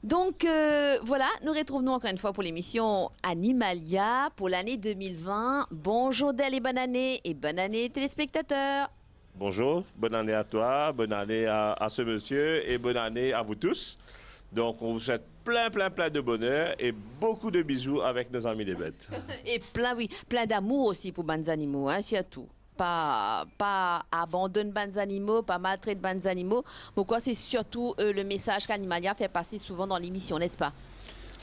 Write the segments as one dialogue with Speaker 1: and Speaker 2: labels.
Speaker 1: Donc voilà, nous retrouvons encore une fois pour l'émission Animalia pour l'année 2020. Bonjour Del et bonne année téléspectateurs.
Speaker 2: Bonjour, bonne année à toi, bonne année à ce monsieur et bonne année à vous tous. Donc on vous souhaite plein de bonheur et beaucoup de bisous avec nos amis des bêtes.
Speaker 1: Et plein d'amour aussi pour les animaux, hein, surtout. Pas abandonner les animaux, pas maltraiter les animaux. Pourquoi c'est surtout le message qu'Animalia fait passer souvent dans l'émission, n'est-ce pas?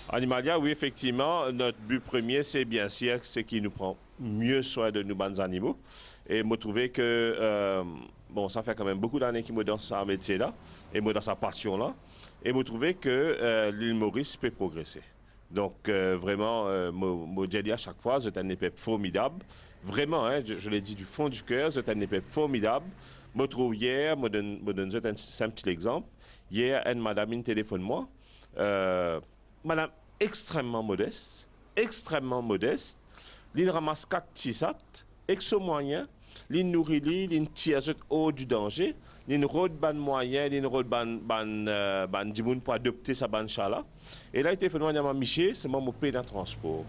Speaker 2: Animalia, oui, effectivement, notre but premier, c'est bien sûr, c'est qu'il nous prend mieux soin de nous, bonnes animaux. Et me trouver que, bon, ça fait quand même beaucoup d'années qu'il me dans ce métier-là, et moi dans sa passion-là, et me trouver que l'île Maurice peut progresser. Donc, vraiment, moi, j'ai dit à chaque fois, c'est un épée formidable. Vraiment, hein, je l'ai dit du fond du cœur, c'est un épée formidable. Me trouve hier, me donne un simple exemple. Hier, une madame, une téléphone moi. Madame extrêmement modeste. L'île ramasse 4 tissat, ex moyen, l'île nourrit l'île tire hors du danger, l'île rôde ban moyen, l'île rôde ban dimoun pour adopter sa ban chala. Et là, il était fait à Miché, c'est moi mon pays dans le transport.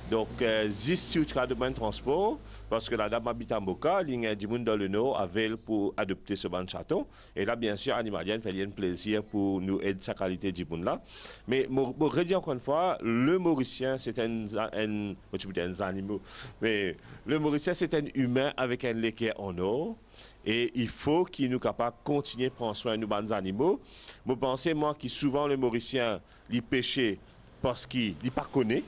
Speaker 2: Donc, juste si tu as de ban transport, parce que la dame habite à Moka, l'île dimoun dans le nord avait pour adopter ce ban chaton. Et là, bien sûr, Animalien fait un plaisir pour nous aider sa qualité dimoun là. Mais, je redis encore une fois, le Mauricien, c'est un animal, mais le Mauricien, c'est un humain avec un léquet en or. Et il faut qu'il nous capable de continuer à prendre soin de nos animaux. Je pense, moi, que souvent le Mauricien, il pêche parce qu'il ne pas connaît.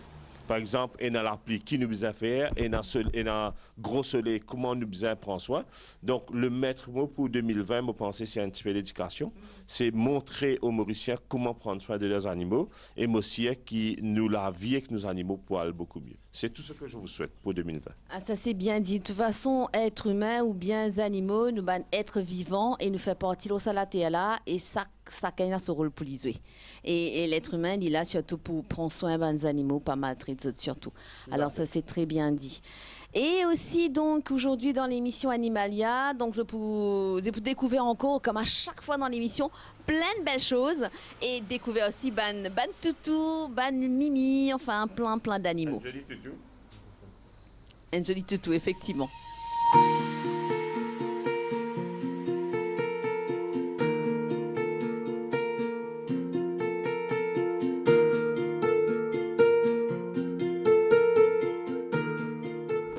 Speaker 2: Par exemple, il y a l'appli qui nous besoin faire, et dans le gros soleil, comment nous besoin prendre soin. Donc, le maître mot pour 2020, je pense, c'est un petit peu l'éducation. C'est montrer aux Mauriciens comment prendre soin de leurs animaux et aussi qui nous la vie avec nos animaux pour aller beaucoup mieux. C'est tout ce que je vous souhaite pour 2020.
Speaker 1: Ah, ça c'est bien dit. De toute façon, être humain ou bien animaux, nous ban être vivants et nous fait partie de la terre là et ça a ce rôle pour les jouer. Et l'être humain, il est là surtout pour prendre soin des animaux, pas maltraiter surtout. Alors ça c'est très bien dit. Et aussi donc aujourd'hui dans l'émission Animalia, donc vous pouvez découvrir encore comme à chaque fois dans l'émission plein de belles choses et découvrir aussi ban toutou, ban mimi, enfin plein d'animaux.
Speaker 2: Un joli toutou.
Speaker 1: Un joli toutou effectivement.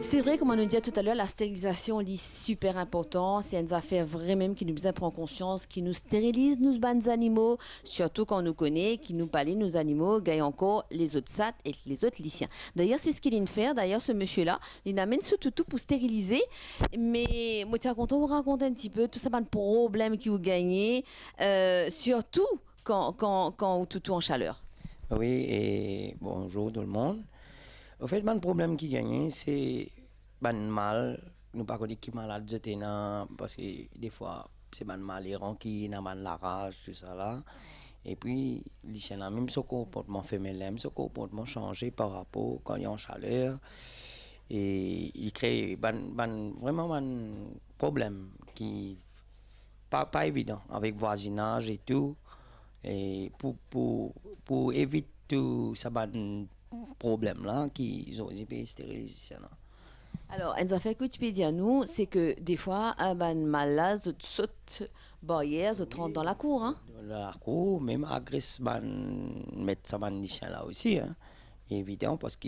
Speaker 1: C'est vrai, comme on nous disait tout à l'heure, la stérilisation est super important. C'est une affaire vraiment qui nous besoin prendre conscience, qui nous stérilise, nous ban animaux, surtout quand on nous connaît, qui nous parle nos animaux, gagne encore les autres sats et les autres lyciens. D'ailleurs, c'est ce qu'il vient de faire. D'ailleurs, ce monsieur-là, il amène ce toutou pour stériliser. Mais moi, tiens, quand on vous raconte un petit peu tout ça, pas de problème qui vous gagnez, surtout quand vous toutou en chaleur.
Speaker 3: Oui, et bonjour tout le monde. En fait, le problème qui gagne, c'est ban mal, nous pas connaître qui malade j'étais parce que des fois c'est ban mal errant qui n'a ban la rage tout ça là. Et puis il y a même ce comportement féminin, ce comportement changé par rapport quand il y a en chaleur et il crée vraiment un problème qui pas évident avec voisinage et tout. Et pour éviter tout ça problème là qu'ils ont été stérilisés.
Speaker 1: Alors, une affaire que tu peux dire nous, c'est que des fois, un mal là, saute barrière, rentre dans la cour. Hein?
Speaker 3: Dans la cour, même agresse mettre ça là aussi. Hein. Évident, parce que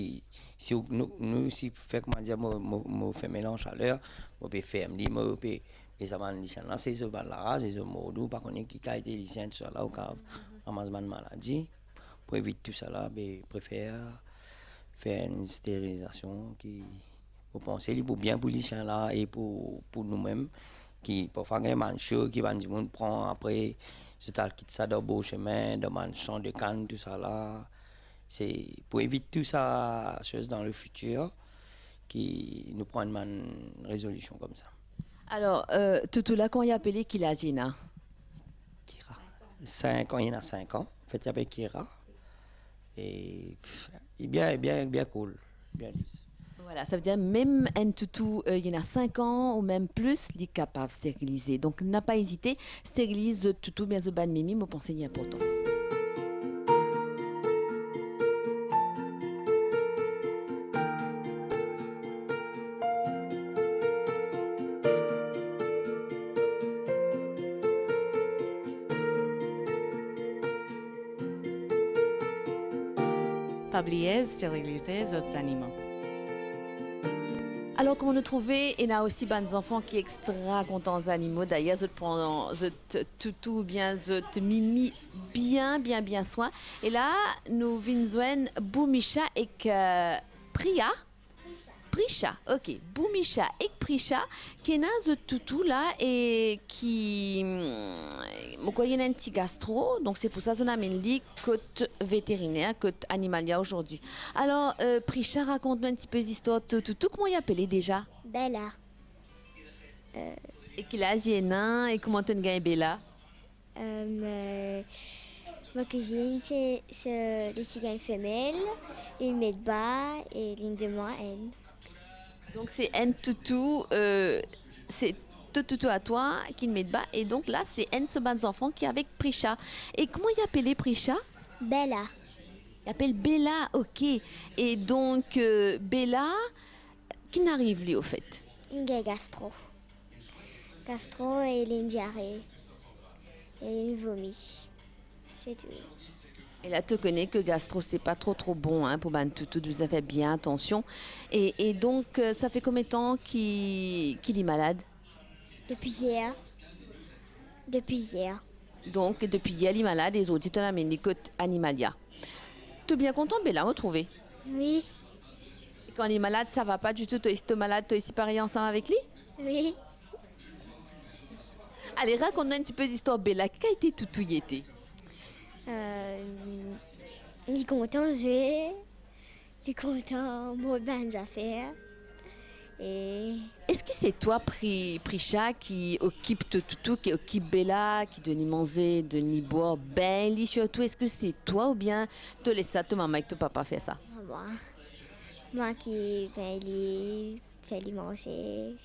Speaker 3: si nous, si fait comment dire, moi fait mélange chaleur, moi peut faire moi peut et ça là, c'est ce ban la race, c'est ce mot, par contre qui a été lycéen tout ça là, au cas ramasse maladie. Pour éviter tout ça là, je préfère faire une stérilisation qui, vous pensez, pour bien pour les chiens là et pour nous-mêmes, qui pour faire un manchot qui va nous prendre après, je quitte ça dans beau chemin, dans un champ de canne, tout ça là. C'est pour éviter tout ça, chose dans le futur, qui nous prend une résolution comme ça.
Speaker 1: Alors, tout là, quand il a appelé Kila Gina?
Speaker 3: Kira. 5 ans, il y en a 5 ans. En fait, il s'appelle Kira. Et il est bien cool. Bien.
Speaker 1: Voilà, ça veut dire même un toutou, il y en a 5 ans ou même plus, il est capable de stériliser. Donc, n'a pas hésité, stérilise le toutou, bien ce ban mimi, vous pensez, il est important.
Speaker 4: pas oublier de stériliser les autres animaux.
Speaker 1: Alors, comment nous trouver, il y a aussi des enfants qui sont extra contents des animaux. D'ailleurs, ils prennent toutou bien, ils mimi bien soin. Et là, nous venons Boumicha et Priya. Prisha, ok. Boumicha et Prisha, qui est un toutou là et qui. Il y a un petit gastro, donc c'est pour ça qu'on amène lui côté vétérinaire, côté animalia aujourd'hui. Alors, Prisha, raconte-nous un petit peu l'histoire de toutou. Comment il appelé déjà?
Speaker 5: Bella.
Speaker 1: Et qu'il a nain et comment tu gagnes Bella?
Speaker 5: Ma cousine, c'est les cigales femelles, ils mettent bas et l'une de moi, elle.
Speaker 1: Donc c'est un toutou, c'est tout toutou à toi qui le met bas. Et donc là, c'est un ce bas enfants qui est avec Prisha. Et comment il appelait Prisha?
Speaker 5: Bella.
Speaker 1: Il appelle Bella, ok. Et donc Bella, qui n'arrive lui au fait?
Speaker 5: Une gastro. Gastro et une diarrhée. Et une vomi. C'est tout.
Speaker 1: Et là, tu connais que gastro, c'est pas trop bon hein, pour ban toutou, vous avez fait bien attention. Et donc, ça fait combien de temps qu'il est malade?
Speaker 5: Depuis hier. Depuis hier.
Speaker 1: Donc, depuis hier, il est malade, et les autres, ils t'ont amené côte animalia. Tu es bien content, Bella, retrouver?
Speaker 5: Oui.
Speaker 1: Et quand il est malade, ça va pas du tout? Toi, si tu es malade, tu es ici pareil ensemble avec lui?
Speaker 5: Oui.
Speaker 1: Allez, raconte-nous un petit peu l'histoire, Bella. Qui a été toutou y était?
Speaker 5: Il est content de jouer. Il est content de bonnes affaires. Et
Speaker 1: Est-ce que c'est toi, Prisha, qui occupe toutou, qui occupe Bella, qui donne manger, donne boire, ben lit surtout? Est-ce que c'est toi ou bien tu laisses ça, ta maman et ton papa faire ça?
Speaker 5: moi qui lui fais lui manger.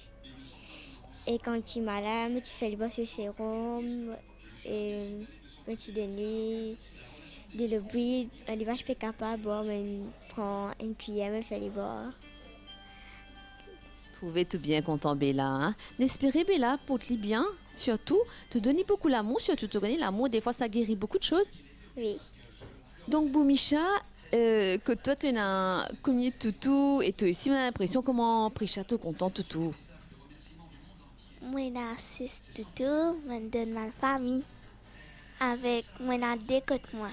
Speaker 5: Et quand il est malade, je fais lui boire ce sérum. Et je donne de l'eau bouillie. Les vaches sont capables de boire, mais je prends une cuillère et je fais lui boire.
Speaker 1: Trouvez tout bien content, Bella. Hein? N'espérez, Bella, pour te bien, surtout, te donner beaucoup l'amour, surtout te donner l'amour. Des fois, ça guérit beaucoup de choses.
Speaker 5: Oui.
Speaker 1: Donc, Boumicha, que toi, tu as un commis toutou et toi aussi, on a l'impression comment Prisha te content toutou.
Speaker 6: Moi, j'ai 6 toutous, je donne ma famille. Avec moi, deux côtés moi.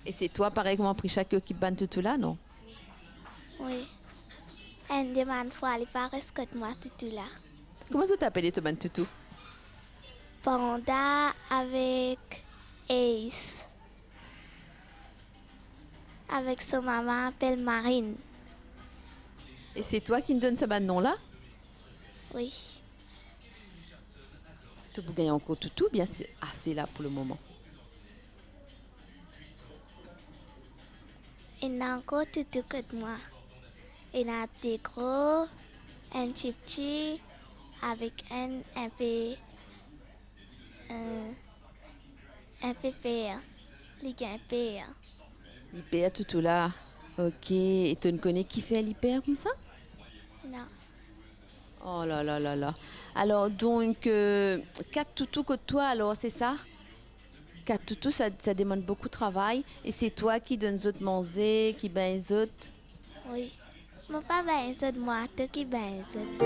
Speaker 1: Et c'est toi, pareil, comment Prisha qui ban toutou là, non?
Speaker 6: Oui. Une demande fois, aller faire côté moi toutou là.
Speaker 1: Comment ça t'appelles, te ban toutou?
Speaker 6: Panda avec Ace. Avec son maman appelle Marine.
Speaker 1: Et c'est toi qui me donne ce ban nom-là?
Speaker 6: Oui.
Speaker 1: Tu peux gagner encore toutou, bien c'est assez là pour le moment.
Speaker 6: Il y a encore toutou côté moi. Il y a des gros, un chipchi avec un peu père. Il y a un père.
Speaker 1: L'hyper toutou là. Ok. Et tu ne connais qui fait l'hyper comme ça?
Speaker 6: Non.
Speaker 1: Oh là là là là. Alors donc, 4 toutous que toi, alors c'est ça? 4 toutous, ça demande beaucoup de travail. Et c'est toi qui donnes les autres manger, qui ben les autres?
Speaker 6: Oui. Mon papa est de moi, toi qui ben les autres.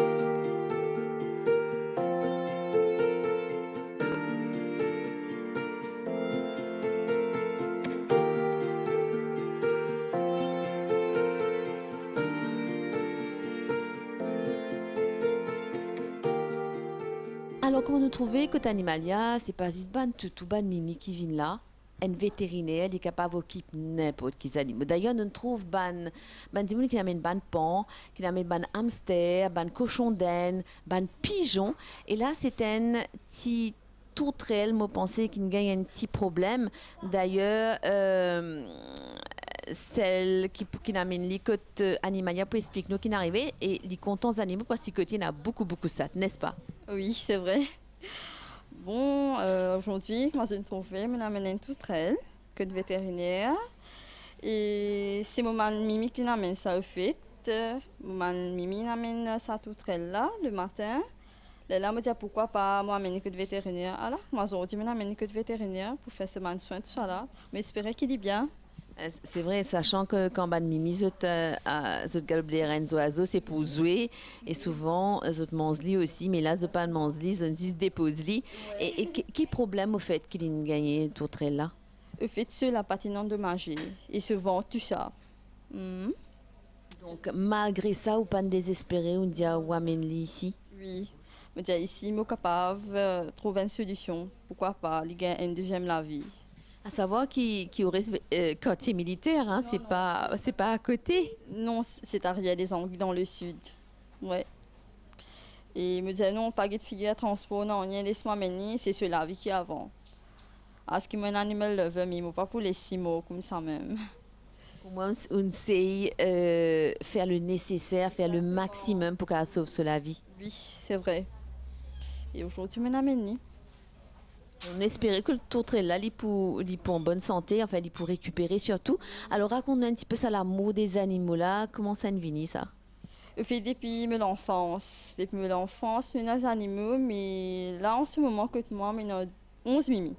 Speaker 1: Alors, comment nous trouver que Animalia, c'est pas juste ban toutou, ban mimi qui vient là? Un vétérinaire, il est capable d'occuper n'importe qui animaux. D'ailleurs, on trouve ban dimoun qui amène ban pan, qui amène ban hamster, ban cochon d'Inde, ban pigeon. Et là, c'est un petit tourterelle, moi pensais qu'il gagne un petit problème. D'ailleurs, celle qui amène les côtes animalières pour expliquer nous qui n'arrivait et les contents animaux parce qu'il y en a beaucoup ça, n'est-ce pas?
Speaker 7: Oui, c'est vrai. Bon, aujourd'hui, moi, je me trouvais, je m'amène une touterelle, que de vétérinaire. Et c'est mon Mimi qui m'amène ça au fait. Mon Mimi m'amène sa touterelle là, le matin. Là, me dit pourquoi pas moi amener que de vétérinaire. Alors, moi, aujourd'hui, je m'amène que de vétérinaire pour faire ce soin, tout ça là. Mais j'espère qu'il est bien.
Speaker 1: C'est vrai, sachant que quand ban mimi zot galop les reines oiseaux, c'est pour jouer et souvent zot manzli aussi, mais là zot pas manzli, zot juste dépose li. Et quel problème au fait qu'il ait gagné tout très là?
Speaker 7: Le fait que la patine endommagée et se vend tout ça. Mhm.
Speaker 1: Donc malgré ça, ou pas désespéré, on dit ou amène li ici.
Speaker 7: Oui. Me dire ici, moi capable de trouver une solution. Pourquoi pas, il gagne une deuxième la vie.
Speaker 1: À savoir qui aurait quartier militaire, hein, c'est pas à côté.
Speaker 7: Non, c'est arrivé à des Anglais dans le sud. Ouais. Et me dire non, pas de figure à transport, non, rien, laisse-moi mener, c'est sur la vie qui est avant. À ce qui m'a un animal lover, mais pas pour les 6 mots comme ça même.
Speaker 1: Pour moi, on sait faire le nécessaire, faire le maximum pour qu'elle sauve sur la vie.
Speaker 7: Oui, c'est vrai. Et aujourd'hui, je m'amène.
Speaker 1: On espérait que le tour très là, il pour en bonne santé, enfin, il pour récupérer surtout. Alors, raconte-nous un petit peu ça, l'amour des animaux là, comment ça ne vient ça?
Speaker 7: Je fais depuis l'enfance. Depuis l'enfance, je suis animaux, mais là, en ce moment, que moi, je suis 11 mimi.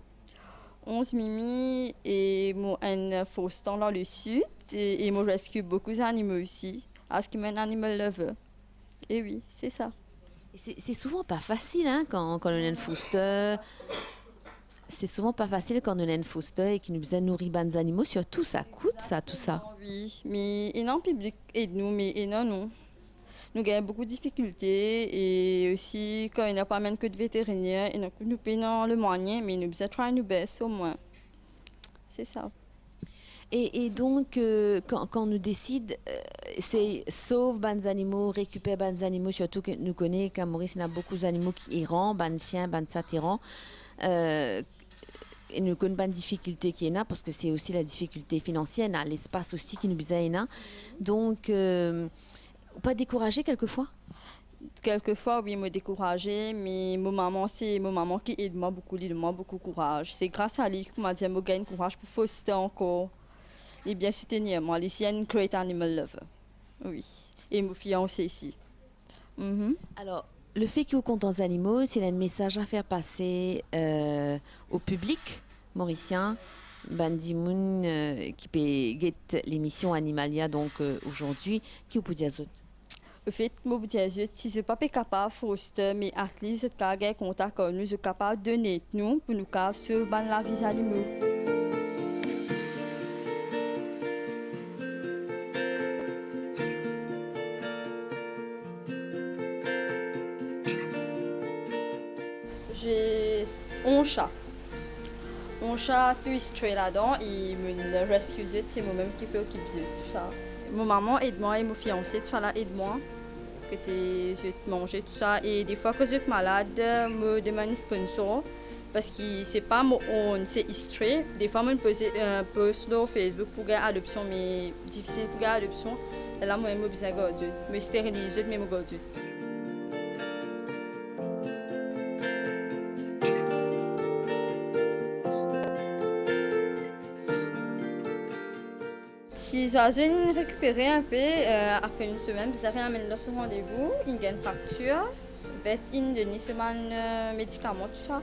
Speaker 7: 11 mimi et moi, un faustin dans le sud. Et moi, je rescue beaucoup d'animaux aussi. À ce qui m'a un animal lover. Et oui, c'est ça.
Speaker 1: C'est souvent pas facile hein, quand on a un foster. C'est souvent pas facile quand on a un foster et qu'il nous a nourri des animaux. Surtout, ça coûte ça, tout ça.
Speaker 7: Oui, mais il y a un public aide-nous, mais il y a non. Nous avons beaucoup de difficultés et aussi quand il n'y a pas même que de vétérinaires, nous payons le moyen, mais nous devons faire nous baisser au moins. C'est ça.
Speaker 1: Et donc, quand nous décide, c'est sauve les animaux, récupère les animaux, surtout que nous connaissons qu'à Maurice, il y a beaucoup d'animaux qui errant, les chiens, les chats errants. Et nous connaissons pas de difficultés qu'il y a parce que c'est aussi la difficulté financière, l'espace aussi qui nous besoin. Donc, pas découragé quelquefois?
Speaker 7: Quelquefois, oui, me décourager, mais mon maman, c'est mon maman qui aide moi beaucoup, il donne beaucoup de courage. C'est grâce à lui que m'a dit que je gagne courage pour foster encore. Et bien soutenir moi, ici, une great animal lover. Oui, et mon fiancé ici.
Speaker 1: Alors, le fait qu'il y ait autant d'animaux, c'est un message à faire passer au public mauricien. Bandi Moun qui peut get l'émission Animalia donc aujourd'hui, qui peut dire autres?
Speaker 7: Le fait que je dis, si je ne suis pas capable de foster, mais at least je suis capable contact avec nous, je suis capable de donner nous pour nous sauver la vie des animaux. J'ai 11 chats. Mon chat, tout est stray là-dedans, il me rescue, c'est moi-même qui peux occuper de tout ça. Mon maman aide-moi et mon fiancé, tout ça là aide-moi. Que je te manger tout ça. Et des fois que je suis malade, je me demande un sponsor. Parce que c'est pas mon own, c'est stray. Des fois, je me pose un post sur Facebook pour gagner adoption, mais difficile pour gagner adoption. Et là, moi, je me besoin de me stériliser, mais je me garde. Si j'ai récupéré un peu, après une semaine, je vais amener dans ce rendez-vous, il y a une fracture, il va être une semaine médicaments, tout ça.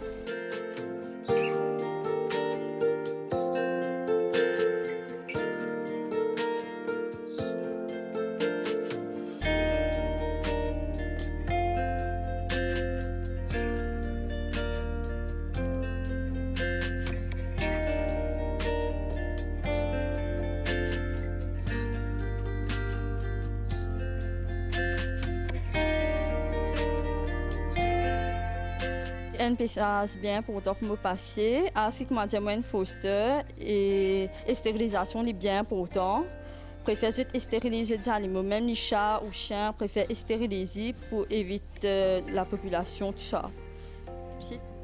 Speaker 7: Un passage bien pour me passer, à ce que m'a dit moi une foster et stérilisation est bien pour autant. Préfère juste stériliser les animaux, même les chats ou chiens, préfère stériliser pour éviter la population, tout ça.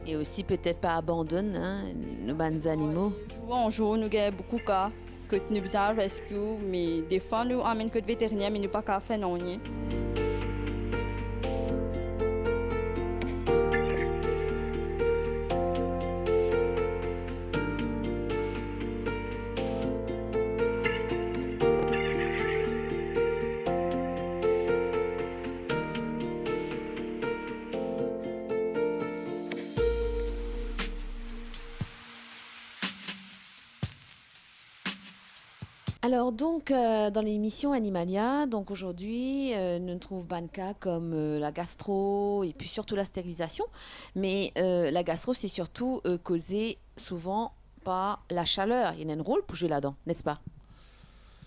Speaker 1: Et aussi peut-être pas abandonner hein, nos bonnes animaux.
Speaker 7: Jour en jour, nous avons beaucoup de cas que nous faisons rescue, mais des fois nous amènons que de vétérinaires, mais nous pas qu'à faire non rien.
Speaker 1: Alors donc dans l'émission Animalia, donc aujourd'hui nous trouvons ban cas comme la gastro et puis surtout la stérilisation, mais la gastro c'est surtout causé souvent par la chaleur. Il y a un rôle pour jouer là-dedans, n'est-ce pas?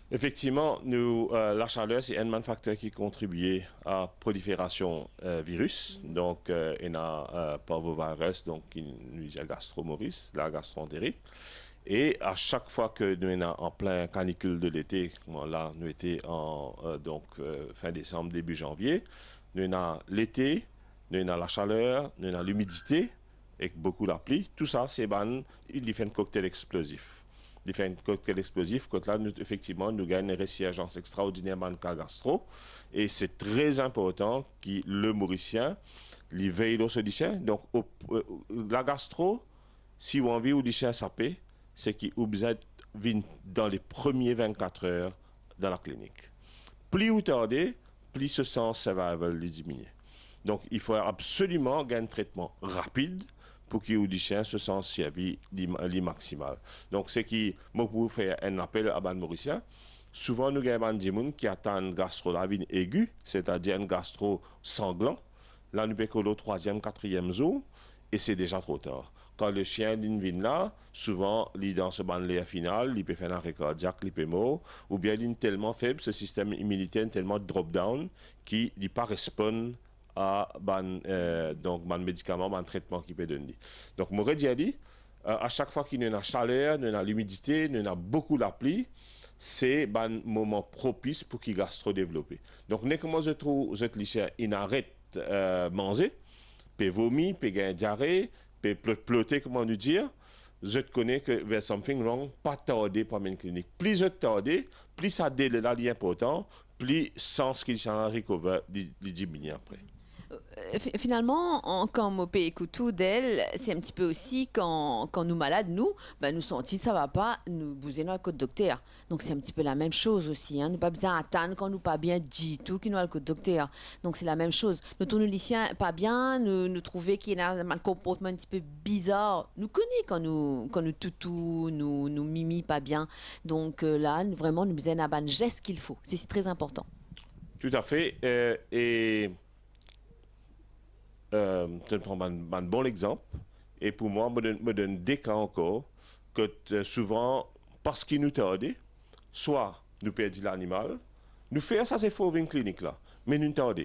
Speaker 2: Effectivement, la chaleur, c'est un facteur qui contribue à la prolifération virus. Donc, il y a parvovirus, donc il y a gastromoris, la gastroentérite. Et à chaque fois que nous sommes en plein canicule de l'été, là, nous étions fin décembre, début janvier, nous avons l'été, nous avons la chaleur, nous avons l'humidité et beaucoup la pluie. Tout ça, c'est il fait un cocktail explosif. Il fait un cocktail explosif, quand là, effectivement, nous gagnons une résurgence extraordinaire dans le cas gastro. Et c'est très important que le Mauricien, il veille dans ce chien. Donc, la gastro, si vous avez du chien sapé, c'est qu'il vous êtes dans les premiers 24 heures dans la clinique. Plus vous tardez, plus ce sens survival diminue. Donc, il faut absolument gagner un traitement rapide pour que les chiens se sentent servis le maximal. Donc, c'est qui, moi, pour faire un appel à ban Mauricien, souvent, nous avons des gens qui attendent une gastro-lavine aiguë, c'est-à-dire un gastro sanglant. Là, nous avons le 3e, 4e jour, et c'est déjà trop tard. Quand le chien vient là, souvent, il est dans ce banlieue final, il peut faire un arrêt cardiaque, il peut mourir, ou bien il est tellement faible, ce système immunitaire est tellement drop-down qu'il ne peut pas répondre à ban médicament, ban traitement qu'il peut donner. Donc, moi, j'ai dit, à chaque fois qu'il y a la chaleur, il y a l'humidité, il y a beaucoup la pluie, c'est un moment propice pour qu'il gastro développer. Donc, dès que moi je trouve que les chiens arrêtent de manger, peut vomir, peut gagner diarrhée, peut ploter, comment nous dire, je connais que there's something wrong, pas tarder pour une clinique. Plus je tarde, plus ça délai là, important, plus sens qu'il s'en recover, il diminue après.
Speaker 1: Finalement, quand Mopé écoute tout d'elle, c'est un petit peu aussi quand nous malades, nous sentons ça va pas, nous bouser dans le code docteur. Donc c'est un petit peu la même chose aussi. Nous pas besoin d'attendre quand nous pas bien dit tout qui nous a le code docteur. Donc c'est la même chose. Nous tournons les lycéens pas bien, nous trouver qu'il y a un comportement un petit peu bizarre. Nous connaissons quand nous toutou, nous mimi pas bien. Donc là, vraiment, nous besoin d'avoir un geste qu'il faut. C'est très important.
Speaker 2: Tout à fait. Je prends un bon exemple. Et pour moi, me donne des cas encore que souvent, parce qu'il nous tarde, soit nous perdons l'animal, nous faisons ça, c'est faux dans une clinique là, mais nous tardons.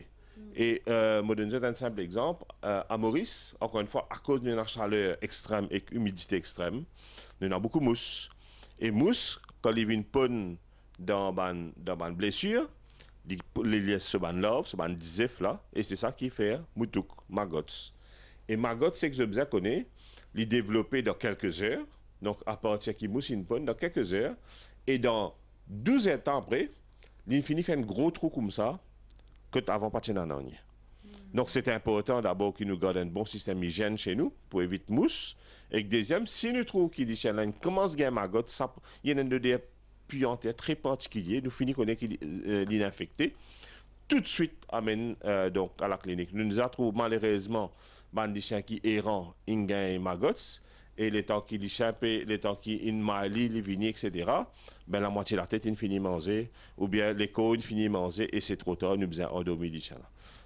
Speaker 2: Et me donne un simple exemple. À Maurice, encore une fois, à cause de la chaleur extrême et l'humidité extrême, nous avons beaucoup de mousse. Et mousse, quand il y a une ponne dans une blessure, les liens se ban love, se ban dizef là, et c'est ça qui fait moutouk, maggots. Et maggots, c'est que je bien connais, il développé dans quelques heures, donc à partir qui mousse une ponne dans quelques heures, et dans 12 heures temps après, il finit faire un gros trou comme ça, que avant pas tirer dans Donc c'est important d'abord qu'il nous garde un bon système hygiène chez nous, pour éviter mousse, et deuxième, si nous trouvons qu'il dit là, il commence à gagner maggots, il y a un de puanteur très particulier, nous finissons qu'on est l'infecté, tout de suite amène donc à la clinique. Nous avons trouvé malheureusement des chiens qui errant, ils gagnent maggots, et les temps qui échappent, les temps qui in mali, les vignes, etc., ben la moitié de la tête, ils finissent manger, ou bien les cônes finissent manger, et c'est trop tard, nous besoin endormir les chiens.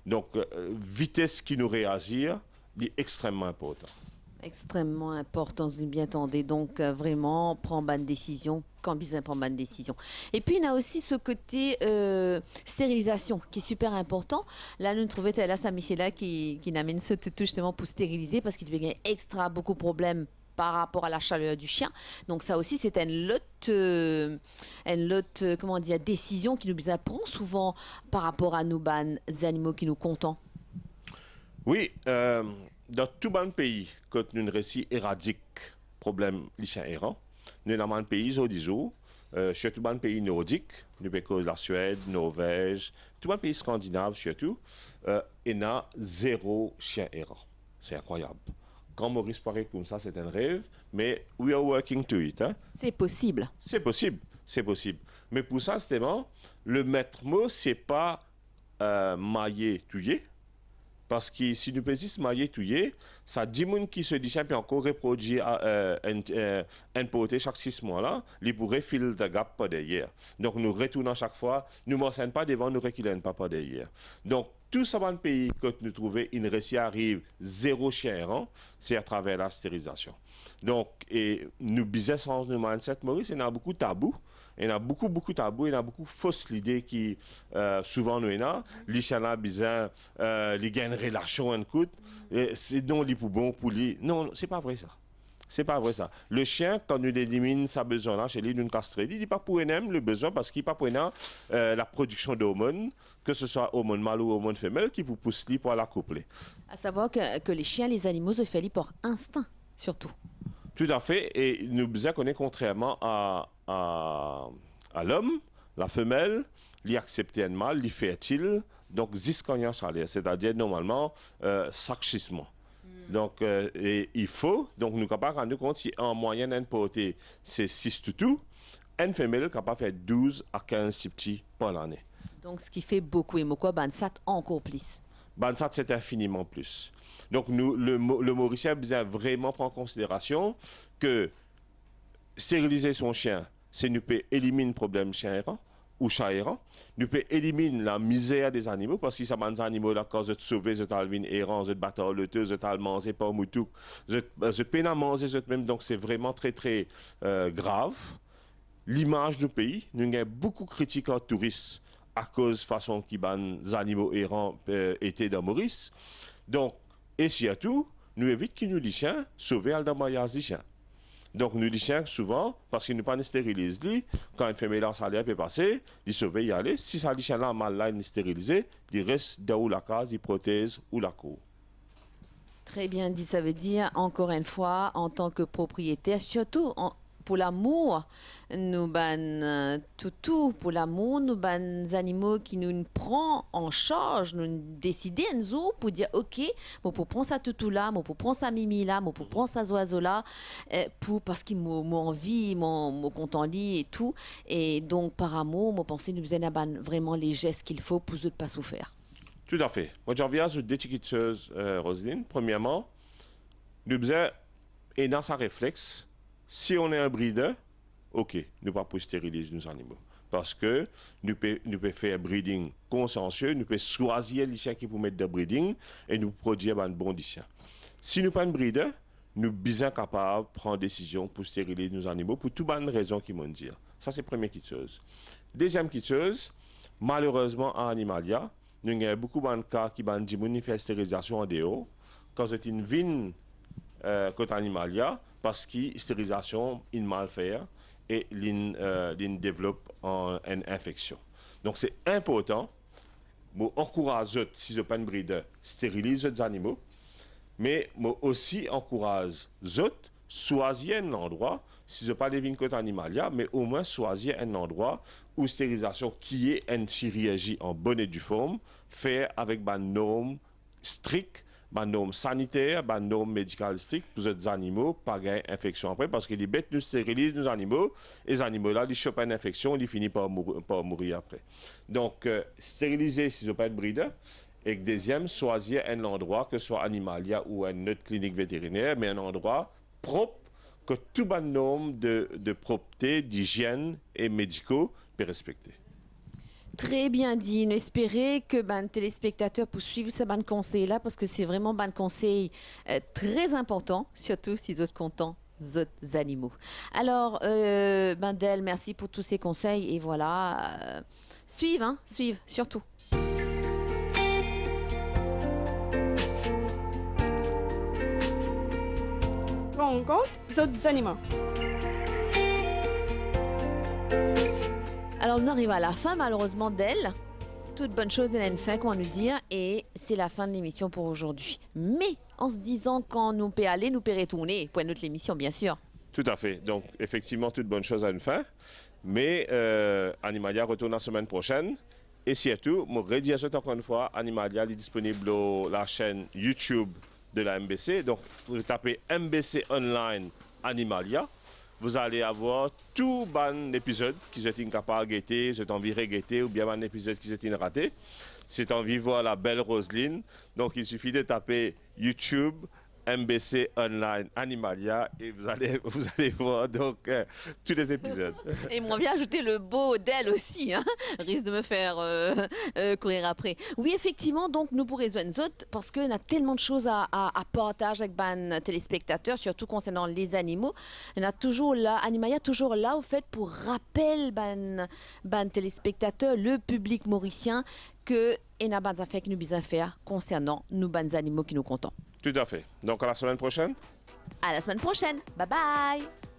Speaker 2: Donc, vitesse qui nous réagir, est extrêmement important.
Speaker 1: Extrêmement important, vous bien entendez. Donc, vraiment, prendre bonne décision, quand bien prendre bonne décision. Et puis, il y a aussi ce côté stérilisation qui est super important. Là, nous trouvons là, Michela qui amène ce toutou justement pour stériliser parce qu'il y a beaucoup de problèmes par rapport à la chaleur du chien. Donc ça aussi, c'est une autre comment dire, décision qui nous apprend souvent par rapport à nos animaux qui nous comptent.
Speaker 2: Oui, dans tout bon pays, quand nous réussissons à éradiquer le problème des chiens errants, nous avons un pays surtout dans les pays nordiques, nous avons la Suède, Norvège, tout le pays scandinave surtout, il y a 0 chien errant. C'est incroyable. Quand Maurice paraît comme ça, c'est un rêve, mais we are working to it. Hein?
Speaker 1: C'est possible.
Speaker 2: C'est possible, c'est possible. Mais pour ça, justement, le maître mot, c'est pas mailler, tuer. Parce que si nous pesons mailler touiller, ça dit moun qui se dit puis encore reproduit un poté chaque 6 mois là, il pourrait filer de gap pas derrière. Donc nous retournons chaque fois, nous ne menseignons pas devant, nous reculons pas derrière. Donc tout ça dans le pays que nous trouvons, une récit arrive zéro chien errant, c'est à travers la stérilisation. Donc, et nous business en nous mindset, Maurice, il y a beaucoup de tabous. Il y a beaucoup de tabous, il y a beaucoup de fausses idées qui souvent nous ont. Les chiens là, bizarre, les gains de relation, un coup, c'est non, les pour bon, pour les. Non, c'est pas vrai ça. C'est pas vrai ça. Le chien, quand nous élimine sa besoin là, chez lui, nous castrons. Il dit pas pour le besoin parce qu'il pas pour la production d'hormones, que ce soit hormones mâles ou hormones femelles, qui vous poussent pour l'accoupler.
Speaker 1: À savoir que les chiens, les animaux se font par instinct, surtout.
Speaker 2: Tout à fait. Et nous besoin qu'on est contrairement à l'homme, la femelle, l'y accepter un mâle, l'y fertile, donc ziscognan salaire, c'est-à-dire normalement sacchissement. Donc, et il faut, donc nous sommes capables de rendre compte si en moyenne, un poté, c'est 6 toutous, une femelle est capable de faire 12 à 15 petits par l'année.
Speaker 1: Donc, ce qui fait beaucoup, et pourquoi Bansat encore plus?
Speaker 2: Bansat, c'est infiniment plus. Donc, nous, le Mauricien besoin vraiment prendre en considération que stériliser son chien, c'est nous peut éliminer le problème chien errant ou chat errant. Nous peut éliminer la misère des animaux parce que ça des animaux là quand je te sauver, je t'alvin errant, je te battre le te, je t'al manger pas moutou, je peine à manger je même, donc c'est vraiment très très grave. L'image du pays, nous avons beaucoup critiqué les touristes à cause de la façon qui les animaux errants étaient dans Maurice. Donc, et surtout, nous évitons qu'ils nous disent chiens, sauver le maillage des chiens. Donc, nous disons souvent, parce qu'ils ne pas stérilisent, quand une femelle en salaire peut passer, ils sauvent y aller. Si ça dit chien là, mal là, il est stérilisé, il reste dans la case, il protège ou la cour.
Speaker 1: Très bien dit, ça veut dire, encore une fois, en tant que propriétaire, surtout pour l'amour, nous ban tout pour l'amour, nous ban animaux qui nous prend en charge, nous décider nous pour dire ok, moi pour prendre ça toutou là, moi pour prendre ça mimi là, moi pour prendre ça oiseau là, parce qu'il m'a envie, m'a content lit et tout, et donc par amour, moi penser nous besoin ban vraiment les gestes qu'il faut pour ne pas souffrir.
Speaker 2: Tout à fait. Moi j'en viens sur deux petites choses, Roselyne. Premièrement, nous besoin et dans sa réflexe. Si on est un breeder, ok, nous pas pour stériliser nos animaux. Parce que nous pouvons faire un breeding consciencieux, nous pouvons choisir les chiens qui pour mettre de breeding et nous produire un bon chien. Si nous pas un breeder, nous sommes bien capables de prendre des décisions pour stériliser nos animaux pour toutes les raisons qu'ils m'ont dit. Ça, c'est la première petite chose. Deuxième petite chose, malheureusement, en Animalia, nous avons beaucoup de cas qui ont dit qu'ils font stérilisation en dehors. Quand c'est une vigne côté Animalia, parce que la stérilisation est mal faite et il développe une infection. Donc c'est important, moi encourage si je pas un breeder, stérilise les animaux, mais moi aussi encourage autres choisir un endroit, si je pas des vignes côté Animalia, mais au moins choisir un endroit où stérilisation qui est une chirurgie en bonne et due forme, fait avec des normes strictes, des normes sanitaires, des normes médicales strictes pour les animaux, pas gagner infection après, parce que les bêtes nous stérilisent nos animaux, et les animaux là, ils chopent une infection, ils finissent par mourir après. Donc, stériliser si je pas de breeder, et deuxième, choisir un endroit, que ce soit Animalia ou une autre clinique vétérinaire, mais un endroit propre, que tout les normes de propreté, d'hygiène et médicaux peut respecter.
Speaker 1: Très bien dit. Nous espérons que les téléspectateurs puissent suivre ce bon conseil là parce que c'est vraiment un conseil très important, surtout si vous êtes contents des animaux. Alors, Del, merci pour tous ces conseils et voilà, suivre surtout.
Speaker 8: Rencontre des animaux.
Speaker 1: Alors, on arrive à la fin, malheureusement, d'elle. Toute bonne chose, elle a une fin, comment nous dire. Et c'est la fin de l'émission pour aujourd'hui. Mais en se disant quand nous peut aller, nous peut retourner pour notre émission, bien sûr.
Speaker 2: Tout à fait. Donc, effectivement, toute bonne chose a une fin. Mais Animalia retourne la semaine prochaine. Et surtout, je redis encore une fois, Animalia est disponible sur la chaîne YouTube de la MBC. Donc, vous tapez MBC Online Animalia. Vous allez avoir tout bon épisode qui sont incapables de guetter, sont envirés guetter ou bien un épisode qui sont raté. c'est envie de voir la belle Roselyne. Donc, il suffit de taper YouTube, MBC Online Animalia et vous allez voir donc tous les épisodes.
Speaker 1: Et moi, bien ajouter le beau d'elle aussi, hein, risque de me faire courir après. Oui, effectivement, donc nous pourrons joindre autres parce qu'il y a tellement de choses à partager avec les téléspectateurs, surtout concernant les animaux. Il y a toujours là, Animalia toujours là au fait pour rappel ban téléspectateurs, le public mauricien que il y a des affaires que nous besoin faire concernant nos animaux qui nous comptons.
Speaker 2: Tout à fait. Donc à la semaine prochaine.
Speaker 1: À la semaine prochaine. Bye bye.